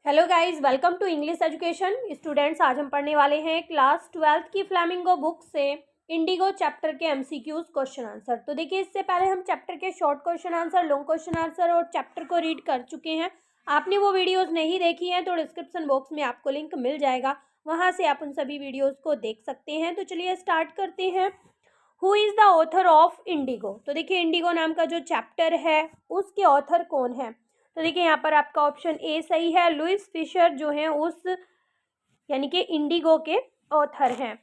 Hello guys, welcome to English education students. आज हम पढ़ने वाले हैं क्लास 12th की फ्लैमिंगो बुक से इंडिगो चैप्टर के एमसीक्यूज क्वेश्चन आंसर। तो देखिए, इससे पहले हम चैप्टर के short question answer, long question answer और चैप्टर को रीड कर चुके हैं। आपने वो वीडियोस नहीं देखी हैं तो डिस्क्रिप्शन बॉक्स में आपको लिंक मिल जाएगा, वहाँ से आप उन सभी वीडियोज़ को देख सकते हैं। तो चलिए स्टार्ट करते हैं। Who is the author of Indigo. तो देखिए, इंडिगो नाम का जो चैप्टर है उसके ऑथर कौन है। तो देखिए, यहाँ पर आपका ऑप्शन ए सही है। लुइस फिशर जो है उस यानी कि इंडिगो के ऑथर हैं।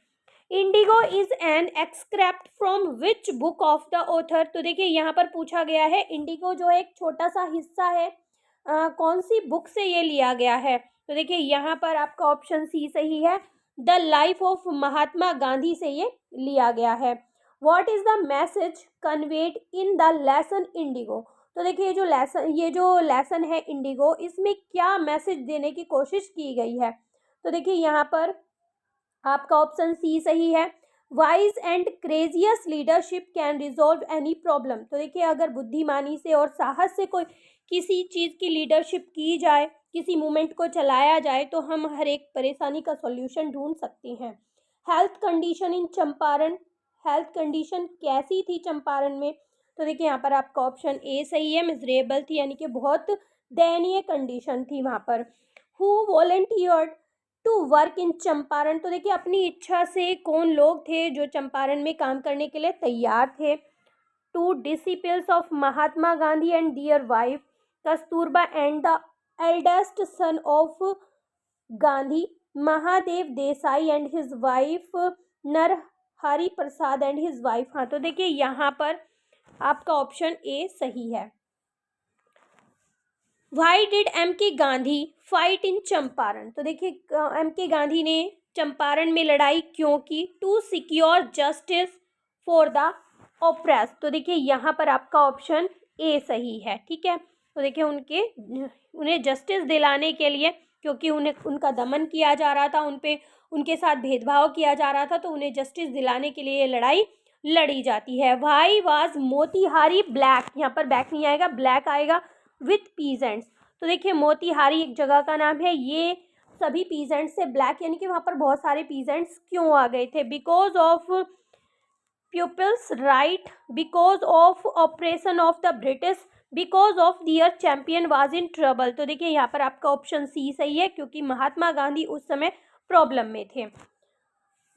Indigo is an excerpt from which book of the author. तो देखिए, यहाँ पर पूछा गया है इंडिगो जो एक छोटा सा हिस्सा है, कौन सी बुक से ये लिया गया है। तो देखिए, यहाँ पर आपका ऑप्शन सी सही है। The life of Mahatma Gandhi से ये लिया गया है। What is the message conveyed in the lesson Indigo. तो देखिए, ये जो लेसन है इंडिगो, इसमें क्या मैसेज देने की कोशिश की गई है। तो देखिए, यहाँ पर आपका ऑप्शन सी सही है। Wise and courageous leadership can resolve any problem. तो देखिए, अगर बुद्धिमानी से और साहस से कोई किसी चीज़ की लीडरशिप की जाए, किसी मूवमेंट को चलाया जाए, तो हम हर एक परेशानी का सॉल्यूशन ढूंढ सकते हैं। Health condition in Champaran. Health condition कैसी थी चंपारण में। तो देखिए, यहाँ पर आपका ऑप्शन ए सही है। मिजरेबल थी, यानी कि बहुत दयनीय कंडीशन थी वहाँ पर। Who volunteered to work in Champaran. तो देखिए, अपनी इच्छा से कौन लोग थे जो चंपारण में काम करने के लिए तैयार थे। Two disciples of Mahatma Gandhi and their wife Kasturba and the eldest son of Gandhi Mahadev Desai and his wife Narhari Prasad and his wife. हाँ, तो देखिए, यहाँ पर आपका ऑप्शन ए सही है। वाई डिड एम के गांधी फाइट इन चंपारण। तो देखिए, एम के गांधी ने चंपारण में लड़ाई क्यों की। To secure justice for the oppress. तो देखिए, यहाँ पर आपका ऑप्शन ए सही है। ठीक है, तो देखिए, उन्हें जस्टिस दिलाने के लिए, क्योंकि उनका दमन किया जा रहा था, उनके साथ भेदभाव किया जा रहा था, तो उन्हें जस्टिस दिलाने के लिए ये लड़ाई लड़ी जाती है। Why was Motihari black. यहाँ पर बैक नहीं आएगा, ब्लैक आएगा। With peasants. तो देखिए, मोतीहारी एक जगह का नाम है। ये सभी पीजेंट्स से ब्लैक, यानी कि वहाँ पर बहुत सारे पीजेंट्स क्यों आ गए थे। Because of people's right, because of operation of the British, because of their champion was in trouble. तो देखिए, यहाँ पर आपका ऑप्शन सी सही है, क्योंकि महात्मा गांधी उस समय प्रॉब्लम में थे।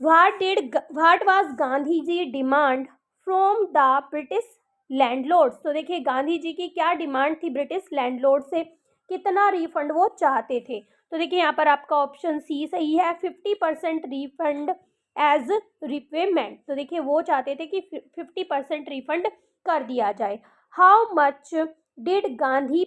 What was Gandhi ji demand from the British landlords. तो देखिए, गांधी जी की क्या डिमांड थी ब्रिटिश लैंडलॉर्ड से, कितना रिफंड वो चाहते थे। तो देखिए, यहाँ पर आपका ऑप्शन सी सही है। 50% रिफंड एज रिपेमेंट। तो देखिए, वो चाहते थे कि 50% रिफंड कर दिया जाए। How much did Gandhi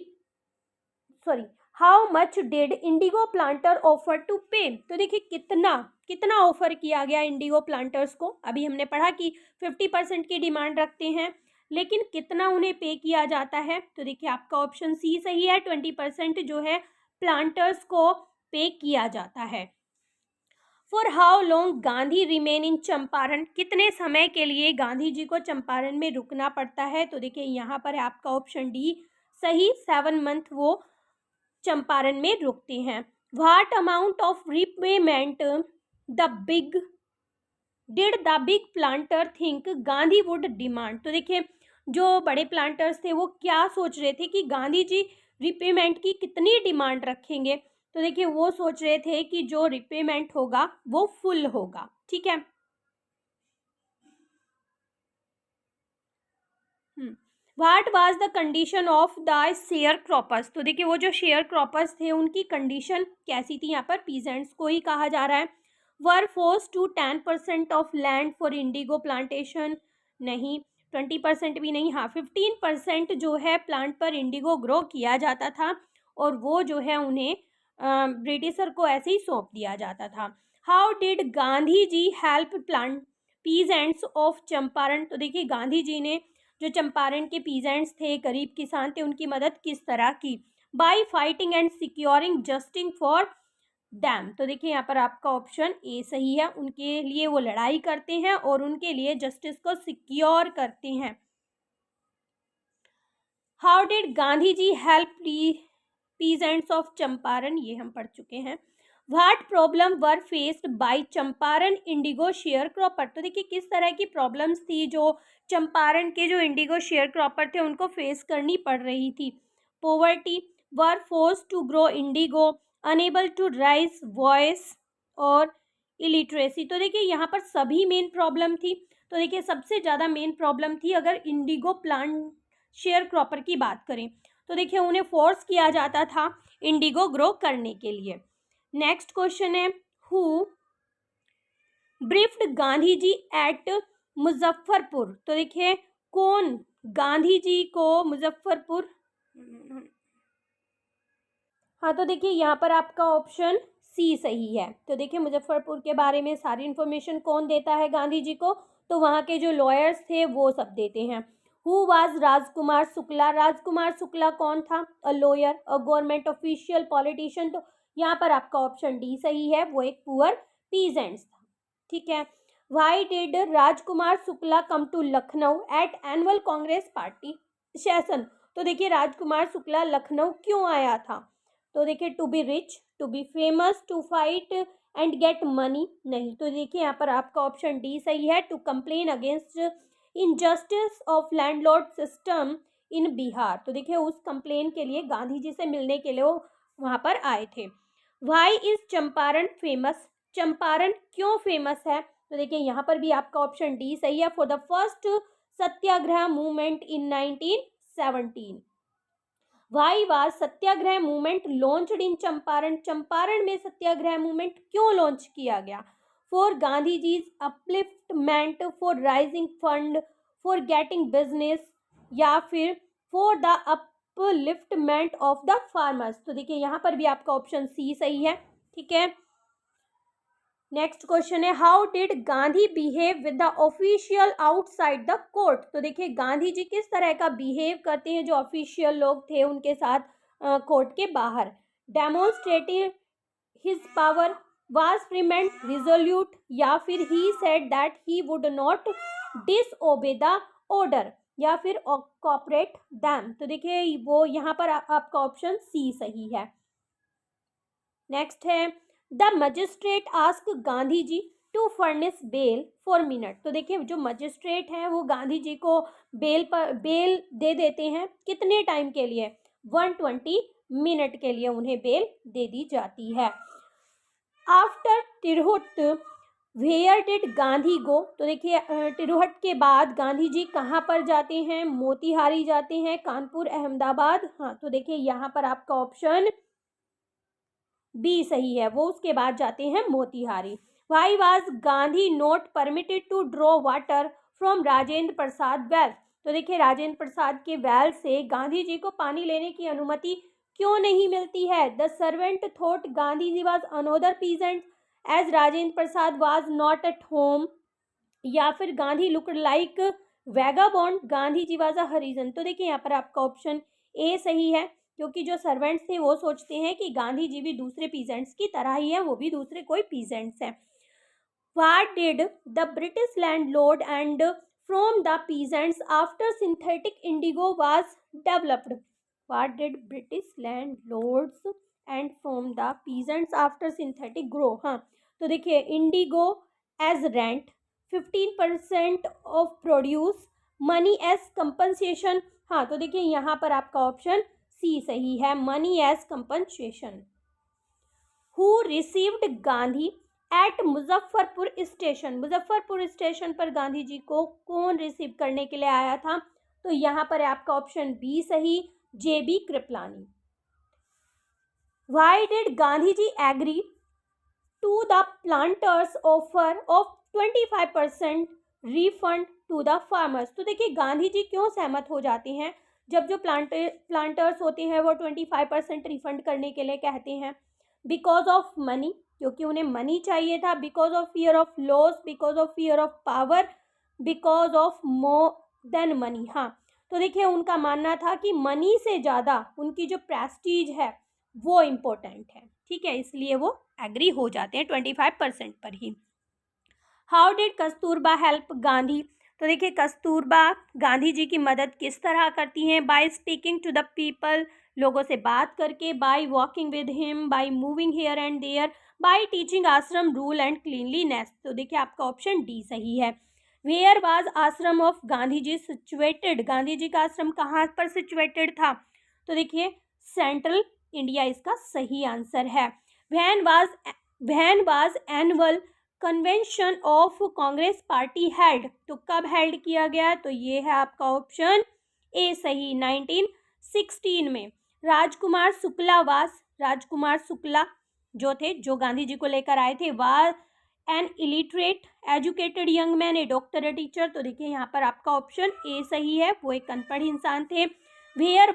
sorry how much did indigo planter offer to pay. तो देखिए, कितना कितना ऑफर किया गया इंडिगो प्लांटर्स को। अभी हमने पढ़ा कि 50% की डिमांड रखते हैं, लेकिन कितना उन्हें पे किया जाता है। तो देखिए, आपका ऑप्शन सी सही है। 20% जो है प्लांटर्स को पे किया जाता है। For how long Gandhi remain in Champaran. कितने समय के लिए गांधी जी को चंपारण में रुकना पड़ता है। तो देखिए, यहाँ पर आपका ऑप्शन डी सही। 7 मंथ वो चंपारण में रुकते हैं। What amount of repayment the big did the big planter think Gandhi would demand. तो देखिए, जो बड़े प्लांटर्स थे वो क्या सोच रहे थे कि गांधी जी रिपेमेंट की कितनी डिमांड रखेंगे। तो देखिए, वो सोच रहे थे कि जो रिपेमेंट होगा वो फुल होगा। ठीक है। What was the condition of the share croppers. तो देखिए, वो जो शेयर क्रॉपर्स थे उनकी कंडीशन कैसी थी। यहाँ पर पीजेंट्स को ही कहा जा रहा है। Were force to 10% of land for indigo plantation. नहीं, 20% भी नहीं। हाँ, 15% जो है प्लांट पर इंडिगो ग्रो किया जाता था, और वो जो है उन्हें ब्रिटिशर को ऐसे ही सौंप दिया जाता था। How did Gandhi ji help plant peasants of Champaran. तो देखिए, गांधी जी ने जो चंपारण के पीजेंट्स थे, गरीब किसान थे, उनकी मदद किस तरह की। Bye fighting and securing justice for dam. तो देखिए, यहाँ पर आपका ऑप्शन ए सही है। उनके लिए वो लड़ाई करते हैं और उनके लिए जस्टिस को सिक्योर करते हैं। How did Gandhi ji help peasants of Champaran, ये हम पढ़ चुके हैं। What problem were faced by Champaran indigo share cropper, तो देखिए किस तरह की प्रॉब्लम्स थी जो चंपारण के जो इंडिगो शेयर क्रॉपर थे उनको फेस करनी पड़ रही थी। Poverty, were force to grow indigo, unable to raise voice और इलिटरेसी, तो देखिए यहाँ पर सभी मेन प्रॉब्लम थी। तो देखिए सबसे ज़्यादा मेन प्रॉब्लम थी अगर इंडिगो प्लांट शेयर क्रॉपर की बात करें, तो देखिए उन्हें फोर्स किया जाता था इंडिगो ग्रो करने के लिए। नेक्स्ट क्वेश्चन है, who briefed Gandhi ji at Muzaffarpur, तो देखिए कौन गांधी जी को मुजफ्फरपुर, हाँ तो देखिए यहाँ पर आपका ऑप्शन सी सही है। तो देखिए मुजफ्फरपुर के बारे में सारी इन्फॉर्मेशन कौन देता है गांधी जी को, तो वहाँ के जो लॉयर्स थे वो सब देते हैं। हु वाज राजकुमार शुक्ला, राजकुमार शुक्ला कौन था, a lawyer, a government official, politician, तो यहाँ पर आपका ऑप्शन डी सही है, वो एक पुअर पीजेंट्स था। ठीक है। Why did Rajkumar Shukla come to Lucknow at annual Congress party session, तो देखिए राजकुमार शुक्ला लखनऊ क्यों आया था, तो देखिए to be rich, to be famous, to fight and get money, नहीं, तो देखिए यहाँ पर आपका ऑप्शन डी सही है, to complain against injustice of landlord system in Bihar, तो देखिए उस कंप्लेन के लिए गांधी जी से मिलने के लिए वो वहाँ पर आए थे। Why is Champaran famous, Champaran क्यों फेमस है, तो देखिए यहाँ पर भी आपका ऑप्शन डी सही है, for the first satyagraha movement in 1917। Why was satyagraha movement launched in Champaran, Champaran में सत्याग्रह मूवमेंट क्यों लॉन्च किया गया, for Gandhi ji's upliftment, for raising fund, for getting business, या फिर for the upliftment of the farmers, तो देखिए यहाँ पर भी आपका ऑप्शन सी सही है। ठीक है। नेक्स्ट क्वेश्चन है, how did Gandhi behave with the official outside the court, तो देखिए गांधी जी किस तरह का बिहेव करते हैं जो ऑफिशियल लोग थे उनके साथ कोर्ट के बाहर। Demonstrative his power, was Freeman resolute, या फिर he said that he would not disobey the order, या फिर कॉपरेट दैम, तो देखिए वो यहाँ पर आपका ऑप्शन सी सही है। नेक्स्ट है, the magistrate ask Gandhi ji to furnish bail for minute, तो देखिए जो मजिस्ट्रेट हैं वो गांधी जी को बेल दे देते हैं कितने टाइम के लिए, 120 मिनट के लिए उन्हें बेल दे दी जाती है। After Tirhut where did Gandhi go, तो देखिए तिरहुत के बाद गांधी जी कहाँ पर जाते हैं, मोतिहारी जाते हैं, कानपुर, अहमदाबाद, हाँ तो देखिए यहाँ पर आपका ऑप्शन बी सही है, वो उसके बाद जाते हैं Motihari. Why was Gandhi not permitted to draw water from Rajendra Prasad well, तो देखिए राजेंद्र प्रसाद के वेल से गांधी जी को पानी लेने की अनुमति क्यों नहीं मिलती है। The servant thought Gandhi ji was another peasant as Rajendra Prasad was not at home, या फिर Gandhi look like vagabond, Gandhi ji was a Harijan, तो देखिए यहाँ पर आपका ऑप्शन ए सही है, क्योंकि जो सर्वेंट्स थे वो सोचते हैं कि गांधी जी भी दूसरे पीजेंट्स की तरह ही है, वो भी दूसरे कोई पीजेंट्स हैं। What did the British landlord and from the peasants after synthetic indigo was developed, what did British landlords and from the peasants after synthetic grow, हाँ तो देखिए indigo as rent, 15% of produce, money as compensation, हाँ तो देखिए यहाँ पर आपका option C सही है, money as compensation. Who received Gandhi at Muzaffarpur station, Muzaffarpur station पर गांधी जी को कौन रिसीव करने के लिए आया था, तो यहाँ पर आपका ऑप्शन बी सही, JB Kripalani. Why did Gandhi ji agree to the planters offer of 25% refund to the farmers, तो देखिए गांधी जी क्यों सहमत हो जाते हैं जब जो प्लांटर्स होते हैं वो 25% रिफंड करने के लिए कहते हैं। बिकॉज ऑफ मनी, क्योंकि उन्हें मनी चाहिए था, because of fear of loss, because of fear of power, because of more than money, हाँ तो देखिए उनका मानना था कि मनी से ज़्यादा उनकी जो प्रेस्टीज है वो इम्पोर्टेंट है, ठीक है, इसलिए वो एग्री हो जाते हैं 25% पर ही। How did Kasturba help Gandhi, तो देखिए कस्तूरबा गांधी जी की मदद किस तरह करती हैं, by speaking to the people, लोगों से बात करके, by walking with him, by moving here and there, by teaching ashram rule and cleanliness. तो देखिए आपका ऑप्शन डी सही है। Where was ashram of Gandhi ji situated, Gandhi ji का आश्रम कहाँ पर सिचुएटेड था? तो देखिए सेंट्रल इंडिया इसका सही आंसर है। When was annual convention of Congress party held, तो कब हेल्ड किया गया? तो ये है आपका ऑप्शन ए सही, 1916 में। राजकुमार शुक्ला जो थे, जो गांधी जी को लेकर आए थे, was an illiterate educated young man, A doctor, a teacher. तो देखिए यहाँ पर आपका ऑप्शन ए सही है, वो एक अनपढ़ इंसान थे। Where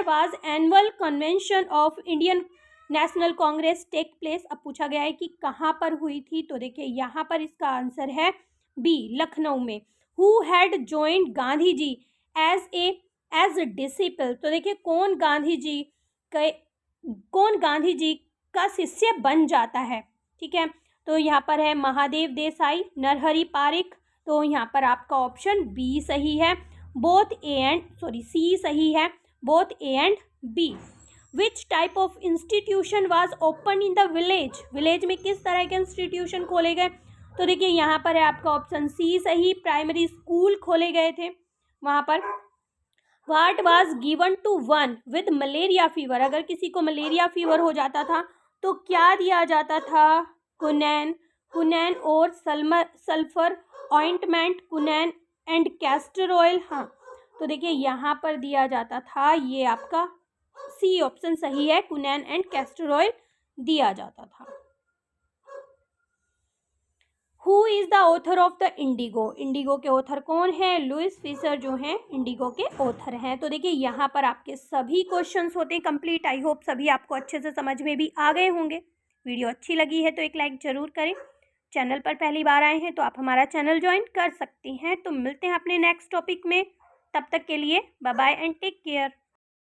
was annual convention of Indian National Congress take place. अब पूछा गया है कि कहाँ पर हुई थी, तो देखिए यहाँ पर इसका आंसर है बी, लखनऊ में। Who had joined Gandhi ji as disciple, तो देखिए कौन गांधी जी का शिष्य बन जाता है, ठीक है। तो यहाँ पर है महादेव देसाई, नरहरि पारिक। तो यहाँ पर आपका ऑप्शन बी सही है, सी सही है, both A and B. Which type of institution was open in the village, village में किस तरह के इंस्टीट्यूशन खोले गए? तो देखिए यहाँ पर है आपका ऑप्शन सी सही, प्राइमरी स्कूल खोले गए थे वहाँ पर। What was given to one with malaria fever, अगर किसी को मलेरिया फीवर हो जाता था तो क्या दिया जाता था? कुनैन और sulphur ointment, quinine and castor oil. हाँ, तो देखिए यहाँ पर दिया जाता था, ये आपका सी ऑप्शन सही है, कुनैन एंड कैस्टर ऑयल दिया जाता था। Who is the author of the Indigo, Indigo के ऑथर कौन है? लुइस फिशर जो हैं इंडिगो के ऑथर हैं। तो देखिए यहाँ पर आपके सभी क्वेश्चंस होते हैं कंप्लीट। आई होप सभी आपको अच्छे से समझ में भी आ गए होंगे। वीडियो अच्छी लगी है तो एक लाइक ज़रूर करें। चैनल पर पहली बार आए हैं तो आप हमारा चैनल ज्वाइन कर सकती हैं। तो मिलते हैं अपने नेक्स्ट टॉपिक में, तब तक के लिए bye bye and take care.